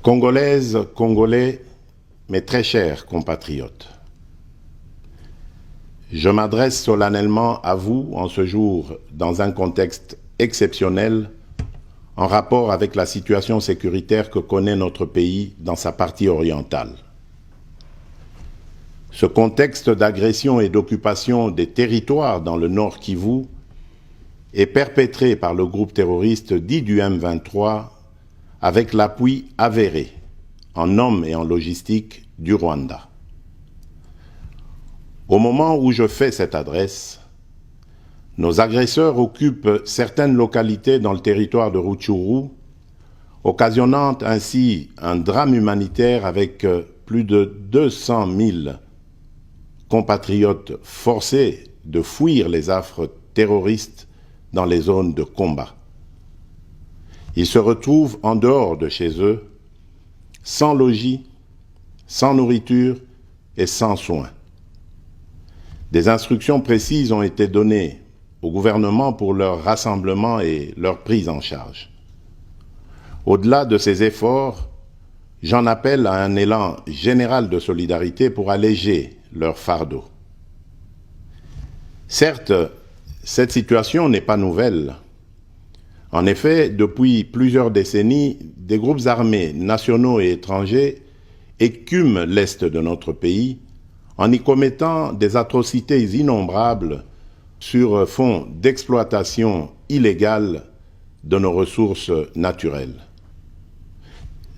Congolaises, Congolais, mes très chers compatriotes, je m'adresse solennellement à vous en ce jour dans un contexte exceptionnel en rapport avec la situation sécuritaire que connaît notre pays dans sa partie orientale. Ce contexte d'agression et d'occupation des territoires dans le Nord Kivu est perpétré par le groupe terroriste dit du M23 avec l'appui avéré en hommes et en logistique du Rwanda. Au moment où je fais cette adresse, nos agresseurs occupent certaines localités dans le territoire de Rutshuru, occasionnant ainsi un drame humanitaire avec plus de 200 000 compatriotes forcés de fuir les affres terroristes dans les zones de combat. Ils se retrouvent en dehors de chez eux, sans logis, sans nourriture et sans soins. Des instructions précises ont été données au gouvernement pour leur rassemblement et leur prise en charge. Au-delà de ces efforts, j'en appelle à un élan général de solidarité pour alléger leur fardeau. Certes, cette situation n'est pas nouvelle. En effet, depuis plusieurs décennies, des groupes armés nationaux et étrangers écument l'est de notre pays en y commettant des atrocités innombrables sur fond d'exploitation illégale de nos ressources naturelles.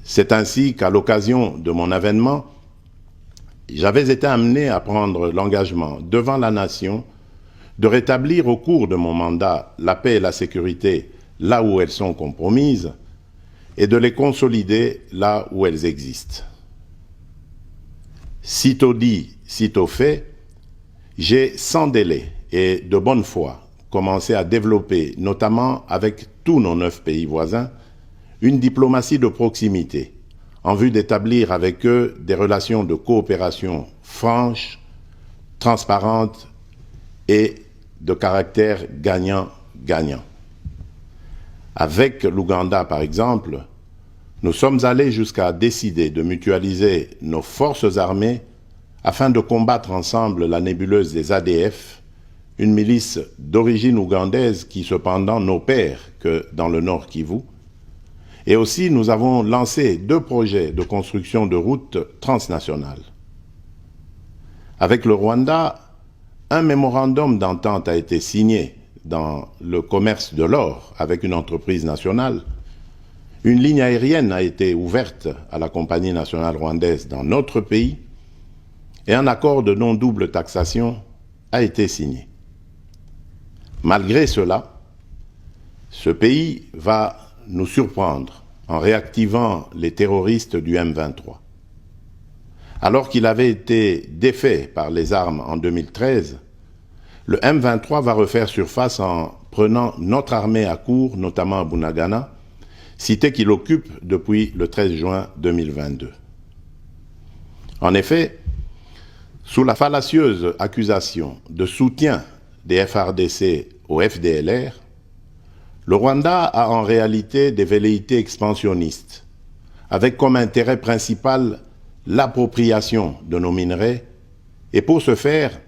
C'est ainsi qu'à l'occasion de mon avènement, j'avais été amené à prendre l'engagement devant la nation de rétablir au cours de mon mandat la paix et la sécurité là où elles sont compromises et de les consolider là où elles existent. Sitôt dit, sitôt fait, j'ai sans délai et de bonne foi commencé à développer, notamment avec tous nos 9 pays voisins, une diplomatie de proximité en vue d'établir avec eux des relations de coopération franches, transparentes et de caractère gagnant-gagnant. Avec l'Ouganda, par exemple, nous sommes allés jusqu'à décider de mutualiser nos forces armées afin de combattre ensemble la nébuleuse des ADF, une milice d'origine ougandaise qui cependant n'opère que dans le Nord Kivu. Et aussi, nous avons lancé 2 projets de construction de routes transnationales. Avec le Rwanda, un mémorandum d'entente a été signé dans le commerce de l'or avec une entreprise nationale. Une ligne aérienne a été ouverte à la compagnie nationale rwandaise dans notre pays et un accord de non-double taxation a été signé. Malgré cela, ce pays va nous surprendre en réactivant les terroristes du M23. Alors qu'il avait été défait par les armes en 2013, le M23 va refaire surface en prenant notre armée à court, notamment à Bunagana, cité qu'il occupe depuis le 13 juin 2022. En effet, sous la fallacieuse accusation de soutien des FARDC au FDLR, le Rwanda a en réalité des velléités expansionnistes, avec comme intérêt principal l'appropriation de nos minerais, et pour ce faire,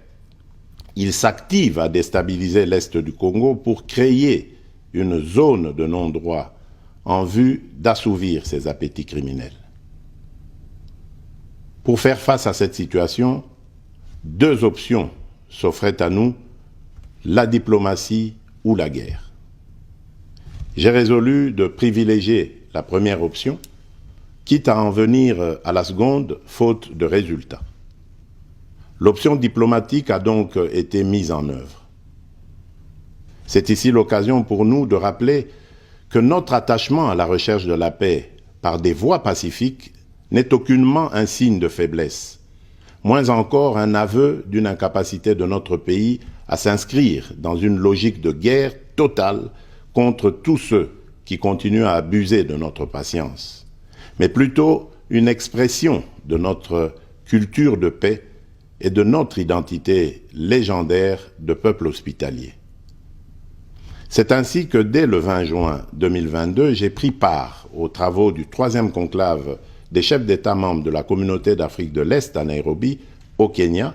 il s'active à déstabiliser l'Est du Congo pour créer une zone de non-droit en vue d'assouvir ses appétits criminels. Pour faire face à cette situation, 2 options s'offraient à nous, la diplomatie ou la guerre. J'ai résolu de privilégier la première option, quitte à en venir à la seconde, faute de résultats. L'option diplomatique a donc été mise en œuvre. C'est ici l'occasion pour nous de rappeler que notre attachement à la recherche de la paix par des voies pacifiques n'est aucunement un signe de faiblesse, moins encore un aveu d'une incapacité de notre pays à s'inscrire dans une logique de guerre totale contre tous ceux qui continuent à abuser de notre patience, mais plutôt une expression de notre culture de paix et de notre identité légendaire de peuple hospitalier. C'est ainsi que dès le 20 juin 2022, j'ai pris part aux travaux du 3e conclave des chefs d'État membres de la Communauté d'Afrique de l'Est à Nairobi, au Kenya,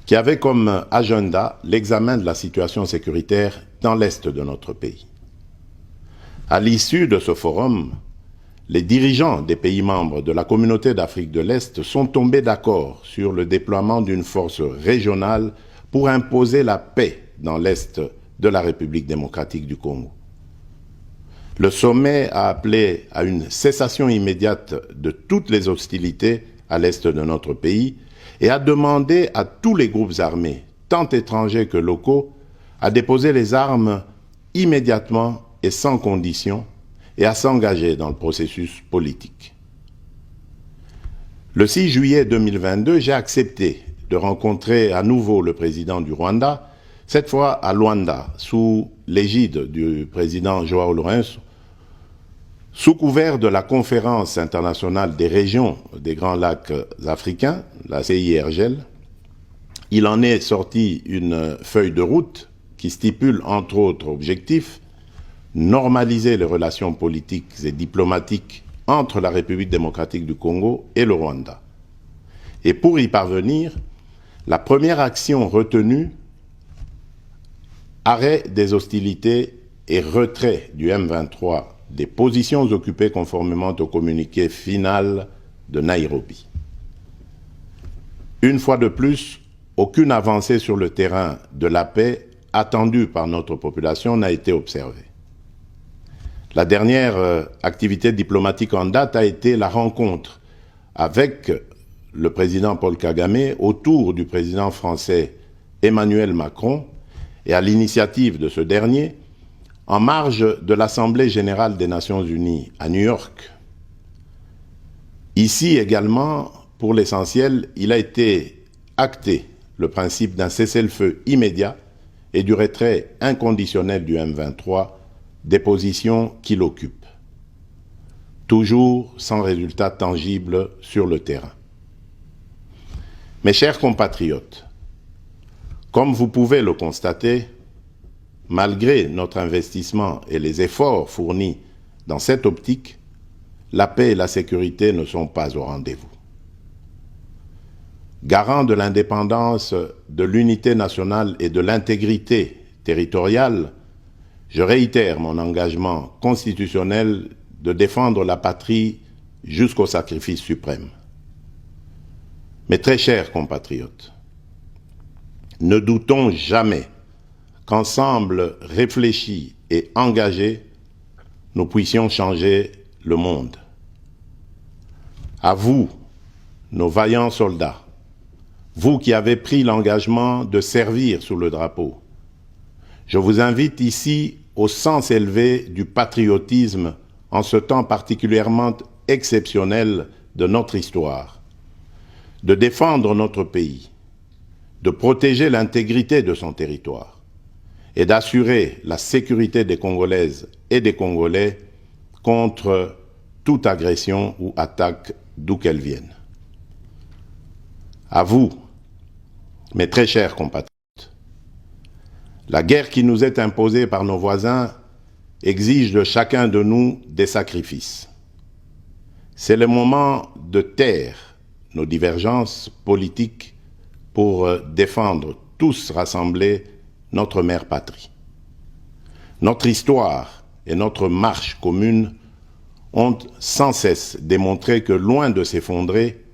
qui avait comme agenda l'examen de la situation sécuritaire dans l'Est de notre pays. À l'issue de ce forum, les dirigeants des pays membres de la Communauté d'Afrique de l'Est sont tombés d'accord sur le déploiement d'une force régionale pour imposer la paix dans l'Est de la République démocratique du Congo. Le sommet a appelé à une cessation immédiate de toutes les hostilités à l'Est de notre pays et a demandé à tous les groupes armés, tant étrangers que locaux, à déposer les armes immédiatement et sans condition et à s'engager dans le processus politique. Le 6 juillet 2022, j'ai accepté de rencontrer à nouveau le président du Rwanda, cette fois à Luanda, sous l'égide du président João Lourenço, sous couvert de la Conférence internationale des régions des Grands Lacs africains, la CIRGL. Il en est sorti une feuille de route qui stipule entre autres objectifs normaliser les relations politiques et diplomatiques entre la République démocratique du Congo et le Rwanda. Et pour y parvenir, la première action retenue, arrêt des hostilités et retrait du M23 des positions occupées conformément au communiqué final de Nairobi. Une fois de plus, aucune avancée sur le terrain de la paix attendue par notre population n'a été observée. La dernière activité diplomatique en date a été la rencontre avec le président Paul Kagame autour du président français Emmanuel Macron et à l'initiative de ce dernier, en marge de l'Assemblée générale des Nations unies à New York. Ici également, pour l'essentiel, il a été acté le principe d'un cessez-le-feu immédiat et du retrait inconditionnel du M23 des positions qu'il occupe, toujours sans résultat tangible sur le terrain. Mes chers compatriotes, comme vous pouvez le constater, malgré notre investissement et les efforts fournis dans cette optique, la paix et la sécurité ne sont pas au rendez-vous. Garant de l'indépendance, de l'unité nationale et de l'intégrité territoriale, je réitère mon engagement constitutionnel de défendre la patrie jusqu'au sacrifice suprême. Mes très chers compatriotes, ne doutons jamais qu'ensemble réfléchis et engagés, nous puissions changer le monde. À vous, nos vaillants soldats, vous qui avez pris l'engagement de servir sous le drapeau, je vous invite ici au sens élevé du patriotisme en ce temps particulièrement exceptionnel de notre histoire, de défendre notre pays, de protéger l'intégrité de son territoire et d'assurer la sécurité des Congolaises et des Congolais contre toute agression ou attaque d'où qu'elle vienne. À vous, mes très chers compatriotes, la guerre qui nous est imposée par nos voisins exige de chacun de nous des sacrifices. C'est le moment de taire nos divergences politiques pour défendre tous rassemblés notre mère patrie. Notre histoire et notre marche commune ont sans cesse démontré que, loin de s'effondrer,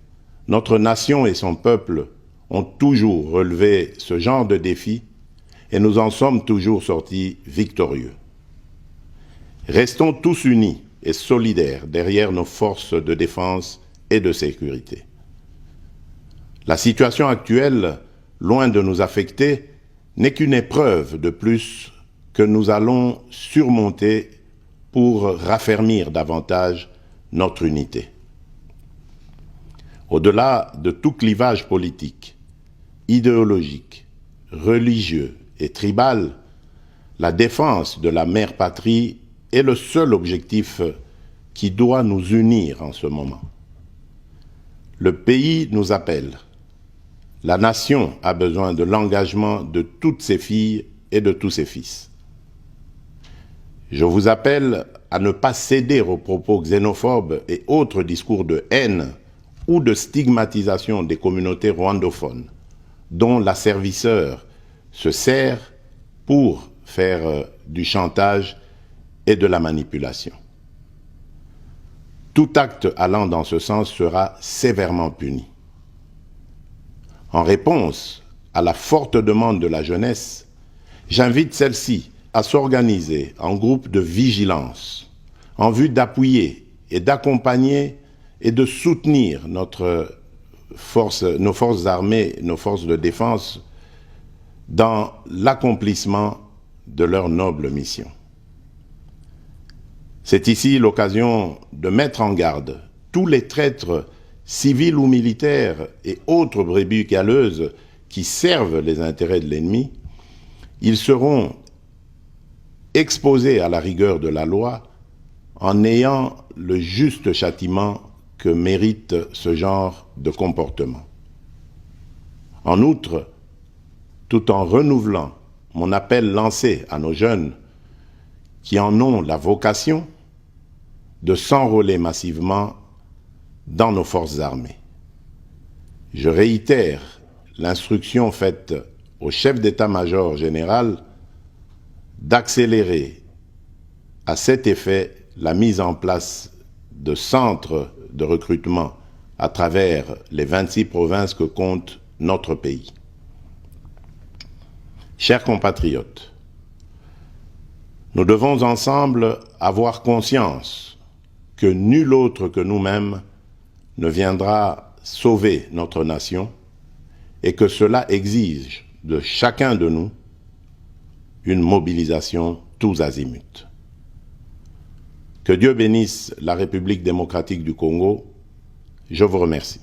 notre nation et son peuple ont toujours relevé ce genre de défi et nous en sommes toujours sortis victorieux. Restons tous unis et solidaires derrière nos forces de défense et de sécurité. La situation actuelle, loin de nous affecter, n'est qu'une épreuve de plus que nous allons surmonter pour raffermir davantage notre unité. Au-delà de tout clivage politique, idéologique, religieux et tribal, la défense de la mère patrie est le seul objectif qui doit nous unir en ce moment. Le pays nous appelle. La nation a besoin de l'engagement de toutes ses filles et de tous ses fils. Je vous appelle à ne pas céder aux propos xénophobes et autres discours de haine ou de stigmatisation des communautés rwandophones, dont l'asservisseur se sert pour faire du chantage et de la manipulation. Tout acte allant dans ce sens sera sévèrement puni. En réponse à la forte demande de la jeunesse, j'invite celle-ci à s'organiser en groupe de vigilance en vue d'appuyer et d'accompagner et de soutenir nos forces armées, nos forces de défense dans l'accomplissement de leur noble mission. C'est ici l'occasion de mettre en garde tous les traîtres civils ou militaires et autres brebis galeuses qui servent les intérêts de l'ennemi. Ils seront exposés à la rigueur de la loi en ayant le juste châtiment que mérite ce genre de comportement. En outre, tout en renouvelant mon appel lancé à nos jeunes qui en ont la vocation de s'enrôler massivement dans nos forces armées. Je réitère l'instruction faite au chef d'état-major général d'accélérer à cet effet la mise en place de centres de recrutement à travers les 26 provinces que compte notre pays. Chers compatriotes, nous devons ensemble avoir conscience que nul autre que nous-mêmes ne viendra sauver notre nation et que cela exige de chacun de nous une mobilisation tous azimuts. Que Dieu bénisse la République démocratique du Congo. Je vous remercie.